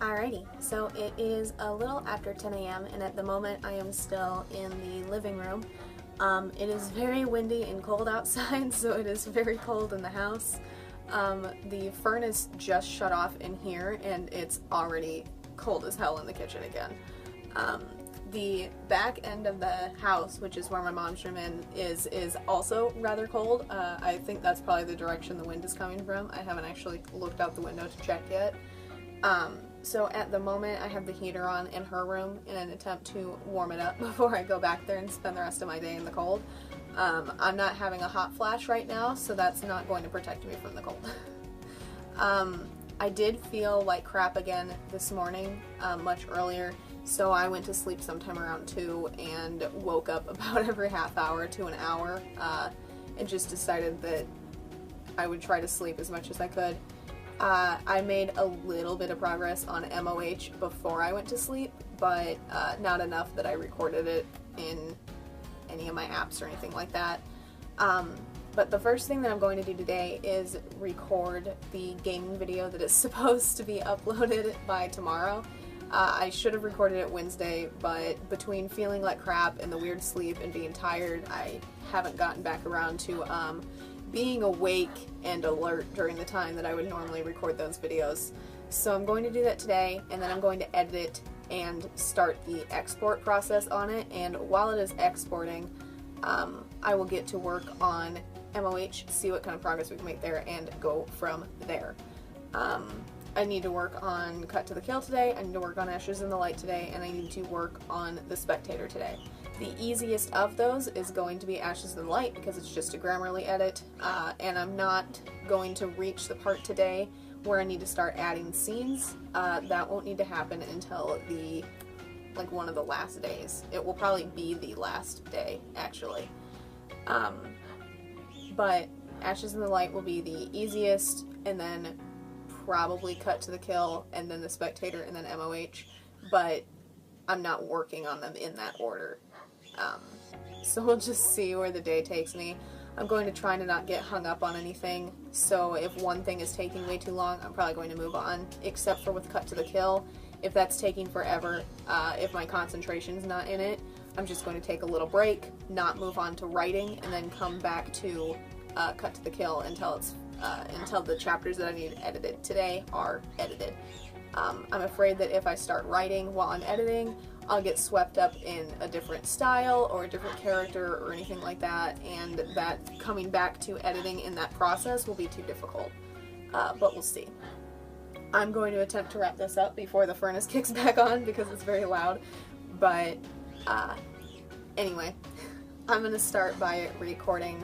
Alrighty, so it is a little after 10 a.m. and at the moment I am still in the living room. It is very windy and cold outside, so it is very cold in the house. The furnace just shut off in here and it's already cold as hell in the kitchen again. The back end of the house, which is where my mom's room is also rather cold. I think that's probably the direction the wind is coming from. I haven't actually looked out the window to check yet. So at the moment I have the heater on in her room in an attempt to warm it up before I go back there and spend the rest of my day in the cold. I'm not having a hot flash right now, so that's not going to protect me from the cold. I did feel like crap again this morning, much earlier, so I went to sleep sometime around 2 and woke up about every half hour to an hour, and just decided that I would try to sleep as much as I could. I made a little bit of progress on MOH before I went to sleep, but not enough that I recorded it in any of my apps or anything like that. But the first thing that I'm going to do today is record the gaming video that is supposed to be uploaded by tomorrow. I should have recorded it Wednesday, but between feeling like crap and the weird sleep and being tired, I haven't gotten back around to being awake and alert during the time that I would normally record those videos. So I'm going to do that today, and then I'm going to edit it and start the export process on it, and while it is exporting, I will get to work on MOH, see what kind of progress we can make there, and go from there. I need to work on Cut to the Kill today, I need to work on Ashes in the Light today, and I need to work on The Spectator today. The easiest of those is going to be Ashes in the Light because it's just a Grammarly edit, and I'm not going to reach the part today where I need to start adding scenes. That won't need to happen until one of the last days. It will probably be the last day, actually. But Ashes in the Light will be the easiest, and then probably Cut to the Kill, and then The Spectator, and then MOH, but I'm not working on them in that order. So we'll just see where the day takes me. I'm going to try to not get hung up on anything, so if one thing is taking way too long, I'm probably going to move on, except for with Cut to the Kill. If that's taking forever, if my concentration's not in it, I'm just going to take a little break, not move on to writing, and then come back to Cut to the Kill until the chapters that I need edited today are edited. I'm afraid that if I start writing while I'm editing, I'll get swept up in a different style or a different character or anything like that, and that coming back to editing in that process will be too difficult. But we'll see. I'm going to attempt to wrap this up before the furnace kicks back on because it's very loud, but anyway, I'm going to start by recording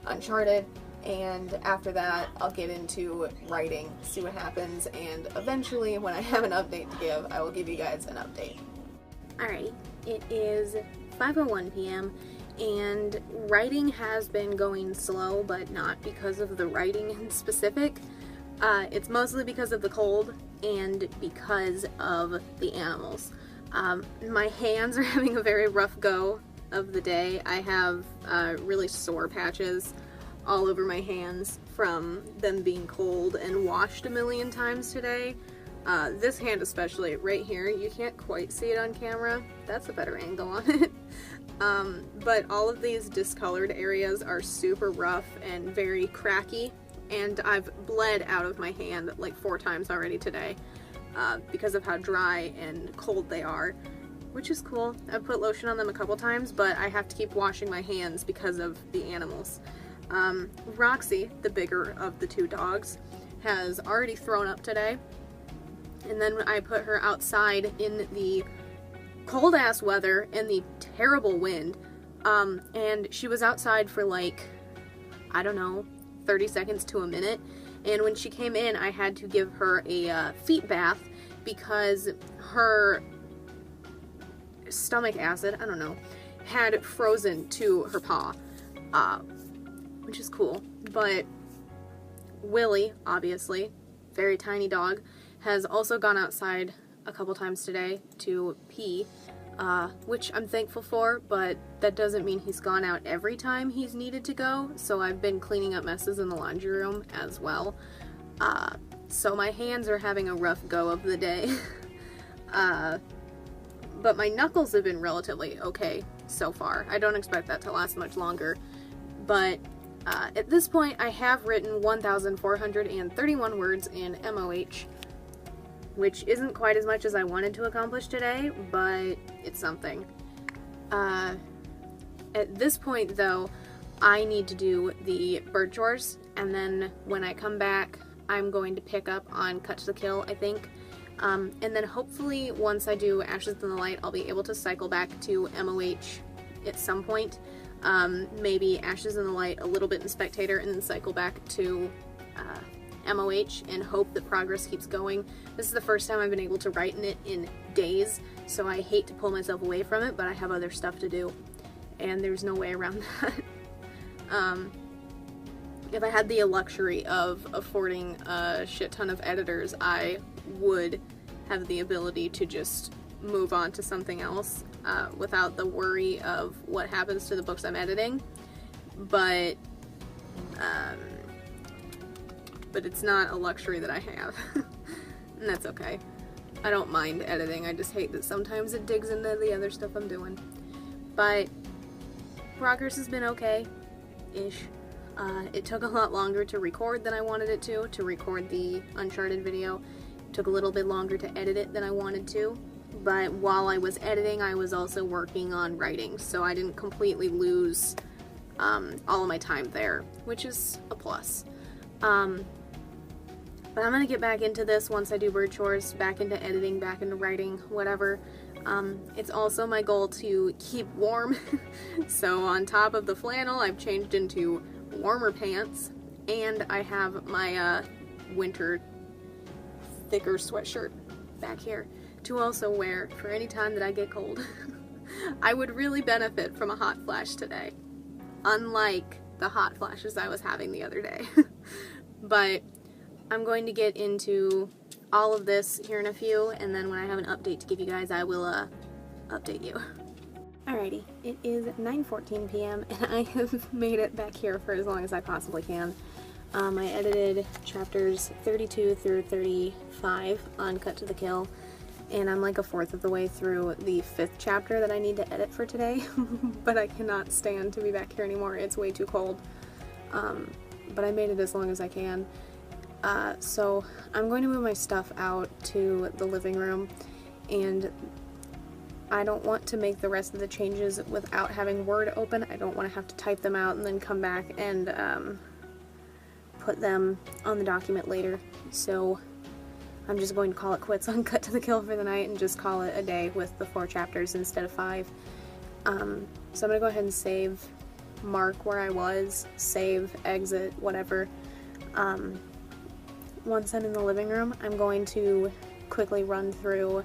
Uncharted, and after that I'll get into writing, see what happens, and eventually when I have an update to give, I will give you guys an update. Alright, it is 5:01 p.m. and writing has been going slow, but not because of the writing in specific. It's mostly because of the cold and because of the animals. My hands are having a very rough go of the day. I have really sore patches all over my hands from them being cold and washed a million times today. This hand especially, right here, you can't quite see it on camera. That's a better angle on it. But all of these discolored areas are super rough and very cracky, and I've bled out of my hand like 4 times already today because of how dry and cold they are, which is cool. I've put lotion on them a couple times, but I have to keep washing my hands because of the animals. Roxy, the bigger of the 2 dogs, has already thrown up today. And then I put her outside in the cold ass weather and the terrible wind, and she was outside for like, I don't know, 30 seconds to a minute, and when she came in I had to give her a feet bath because her stomach acid, I don't know, had frozen to her paw, which is cool. But Willie, obviously, very tiny dog, has also gone outside a couple times today to pee, which I'm thankful for, but that doesn't mean he's gone out every time he's needed to go, so I've been cleaning up messes in the laundry room as well. So my hands are having a rough go of the day. But my knuckles have been relatively okay so far. I don't expect that to last much longer. But at this point, I have written 1,431 words in MOH, which isn't quite as much as I wanted to accomplish today, but it's something. At this point, though, I need to do the bird chores, and then when I come back, I'm going to pick up on Cut to the Kill, I think. And then hopefully once I do Ashes in the Light, I'll be able to cycle back to MOH at some point. Maybe Ashes in the Light, a little bit in Spectator, and then cycle back to MOH and hope that progress keeps going. This is the first time I've been able to write in it in days, so I hate to pull myself away from it, but I have other stuff to do, and there's no way around that. If I had the luxury of affording a shit ton of editors, I would have the ability to just move on to something else without the worry of what happens to the books I'm editing, but it's not a luxury that I have, and that's okay. I don't mind editing, I just hate that sometimes it digs into the other stuff I'm doing. But progress has been okay-ish. It took a lot longer to record than I wanted it to record the Uncharted video. It took a little bit longer to edit it than I wanted to, but while I was editing, I was also working on writing, so I didn't completely lose all of my time there, which is a plus. But I'm gonna get back into this once I do bird chores, back into editing, back into writing, whatever. It's also my goal to keep warm, so on top of the flannel, I've changed into warmer pants, and I have my winter thicker sweatshirt back here to also wear for any time that I get cold. I would really benefit from a hot flash today, unlike the hot flashes I was having the other day. But I'm going to get into all of this here in a few, and then when I have an update to give you guys, I will update you. Alrighty, it is 9:14 p.m. and I have made it back here for as long as I possibly can. I edited chapters 32 through 35 on Cut to the Kill, and I'm like a fourth of the way through the 5th chapter that I need to edit for today, but I cannot stand to be back here anymore. It's way too cold. But I made it as long as I can. So I'm going to move my stuff out to the living room, and I don't want to make the rest of the changes without having Word open. I don't want to have to type them out and then come back and put them on the document later. So I'm just going to call it quits on Cut to the Kill for the night and just call it a day with the 4 chapters instead of 5. So I'm going to go ahead and save, mark where I was, save, exit, whatever. Once I'm in the living room, I'm going to quickly run through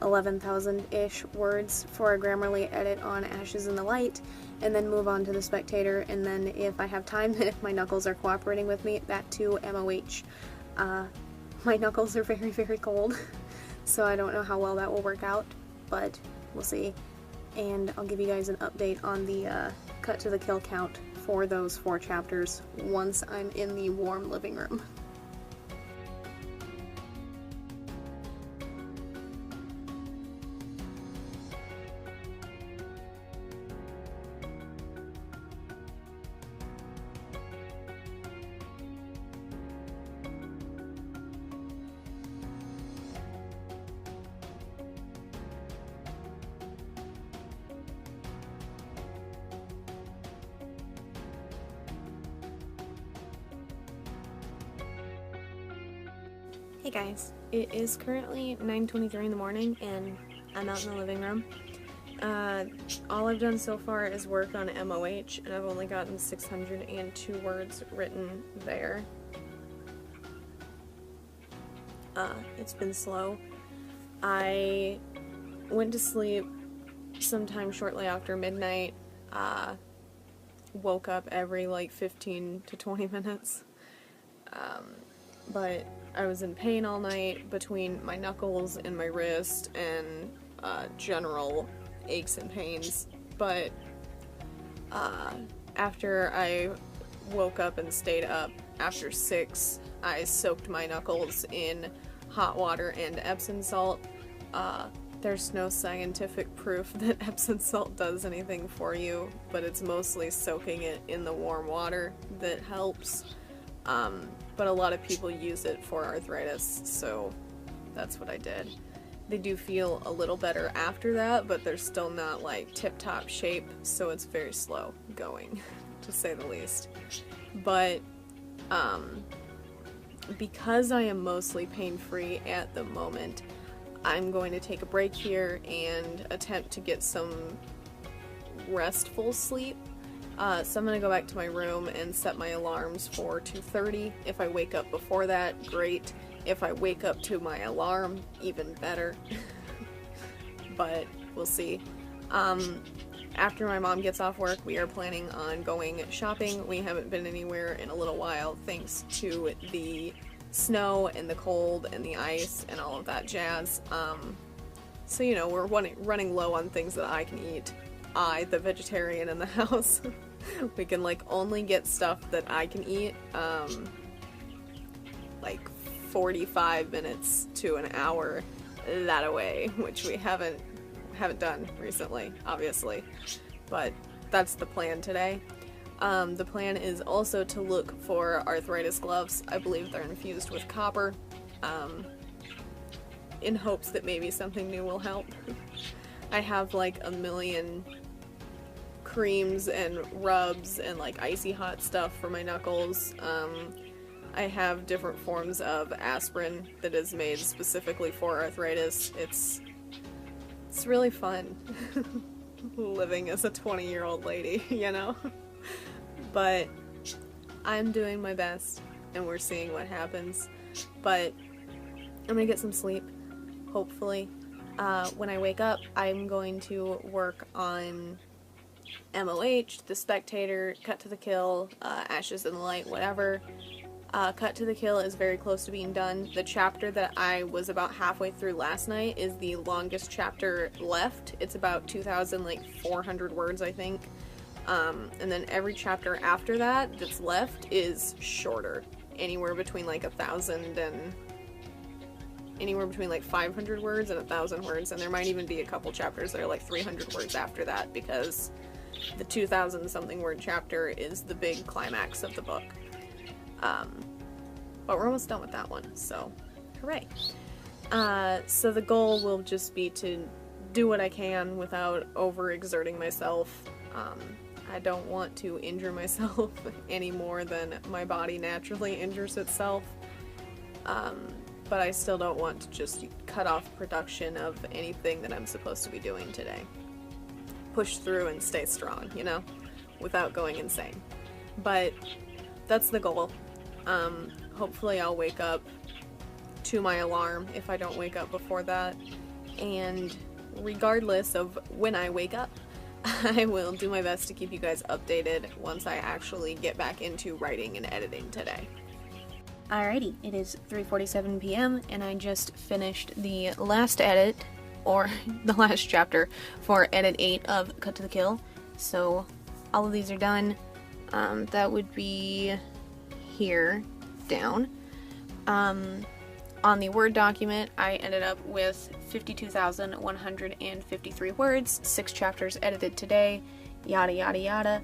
11,000-ish words for a Grammarly edit on Ashes in the Light, and then move on to the Spectator, and then if I have time, if my knuckles are cooperating with me, that to MOH. My knuckles are very, very cold, so I don't know how well that will work out, but we'll see. And I'll give you guys an update on the Cut to the Kill count for those 4 chapters once I'm in the warm living room. Hey guys, it is currently 9:23 in the morning and I'm out in the living room. All I've done so far is work on MOH, and I've only gotten 602 words written there. It's been slow. I went to sleep sometime shortly after midnight, woke up every like 15 to 20 minutes, but I was in pain all night between my knuckles and my wrist and general aches and pains, but after I woke up and stayed up after 6, I soaked my knuckles in hot water and Epsom salt. There's no scientific proof that Epsom salt does anything for you, but it's mostly soaking it in the warm water that helps. But a lot of people use it for arthritis, so that's what I did. They do feel a little better after that, but they're still not like tip-top shape, so it's very slow going, to say the least. But because I am mostly pain-free at the moment, I'm going to take a break here and attempt to get some restful sleep. So I'm going to go back to my room and set my alarms for 2:30. If I wake up before that, great. If I wake up to my alarm, even better. But we'll see. After my mom gets off work, we are planning on going shopping. We haven't been anywhere in a little while thanks to the snow and the cold and the ice and all of that jazz. So, you know, we're running low on things that I can eat. I, the vegetarian in the house, we can like only get stuff that I can eat, like 45 minutes to an hour that away, which we haven't done recently, obviously, but that's the plan today. The plan is also to look for arthritis gloves. I believe they're infused with copper, in hopes that maybe something new will help. I have like a million creams and rubs and like icy hot stuff for my knuckles. I have different forms of aspirin that is made specifically for arthritis. It's really fun living as a 20-year-old lady, you know? But I'm doing my best and we're seeing what happens. But I'm gonna get some sleep, hopefully. When I wake up, I'm going to work on MOH, The Spectator, Cut to the Kill, Ashes in the Light, whatever. Cut to the Kill is very close to being done. The chapter that I was about halfway through last night is the longest chapter left. It's about 2,400 words, I think. And then every chapter after that that's left is shorter. Anywhere between like 1,000 and... anywhere between like 500 words and 1,000 words, and there might even be a couple chapters that are like 300 words after that, because the 2,000 something word chapter is the big climax of the book. But we're almost done with that one, so hooray. So the goal will just be to do what I can without overexerting myself. I don't want to injure myself any more than my body naturally injures itself. But I still don't want to just cut off production of anything that I'm supposed to be doing today. Push through and stay strong, you know, without going insane. But that's the goal. Hopefully I'll wake up to my alarm if I don't wake up before that. And regardless of when I wake up, I will do my best to keep you guys updated once I actually get back into writing and editing today. Alrighty, it is 3:47 p.m. and I just finished the last edit, or the last chapter, for edit 8 of Cut to the Kill. So all of these are done. That would be here, down. On the Word document, I ended up with 52,153 words, 6 chapters edited today, yada yada yada.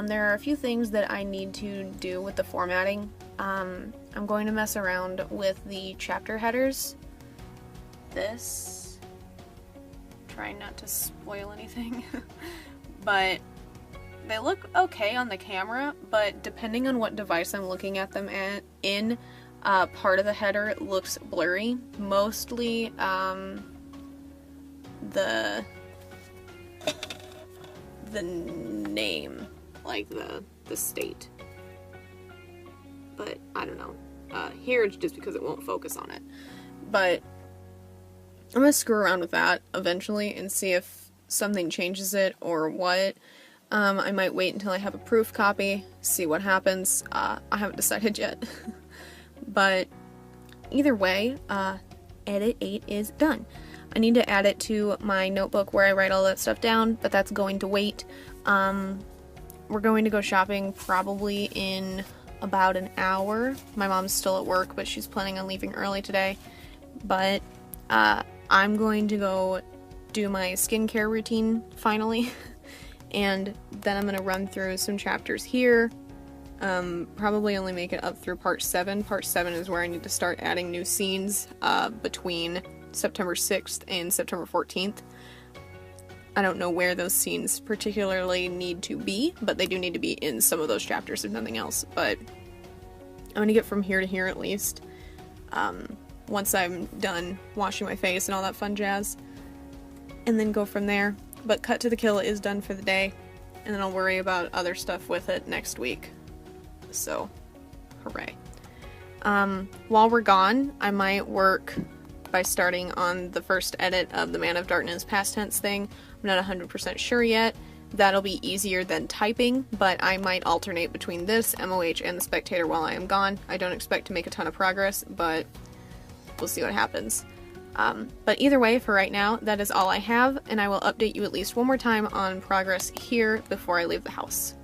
There are a few things that I need to do with the formatting. I'm going to mess around with the chapter headers. Trying not to spoil anything, but they look okay on the camera, but depending on what device I'm looking at them in, part of the header looks blurry. Mostly, the name, like the state. But I don't know. Here it's just because it won't focus on it. But I'm gonna screw around with that eventually and see if something changes it or what. I might wait until I have a proof copy, see what happens. I haven't decided yet. But either way, edit 8 is done. I need to add it to my notebook where I write all that stuff down, but that's going to wait. We're going to go shopping probably in about an hour. My mom's still at work, but she's planning on leaving early today. But I'm going to go do my skincare routine finally, and then I'm going to run through some chapters here. Probably only make it up through part 7. Part 7 is where I need to start adding new scenes between September 6th and September 14th. I don't know where those scenes particularly need to be, but they do need to be in some of those chapters, if nothing else. But I'm going to get from here to here at least, once I'm done washing my face and all that fun jazz, and then go from there. But Cut to the Kill is done for the day, and then I'll worry about other stuff with it next week. So, hooray. While we're gone, I might work by starting on the first edit of the Man of Darkness past tense thing. I'm not 100% sure yet. That'll be easier than typing, but I might alternate between this, MOH, and the Spectator while I am gone. I don't expect to make a ton of progress, but we'll see what happens. But either way, for right now, that is all I have, and I will update you at least one more time on progress here before I leave the house.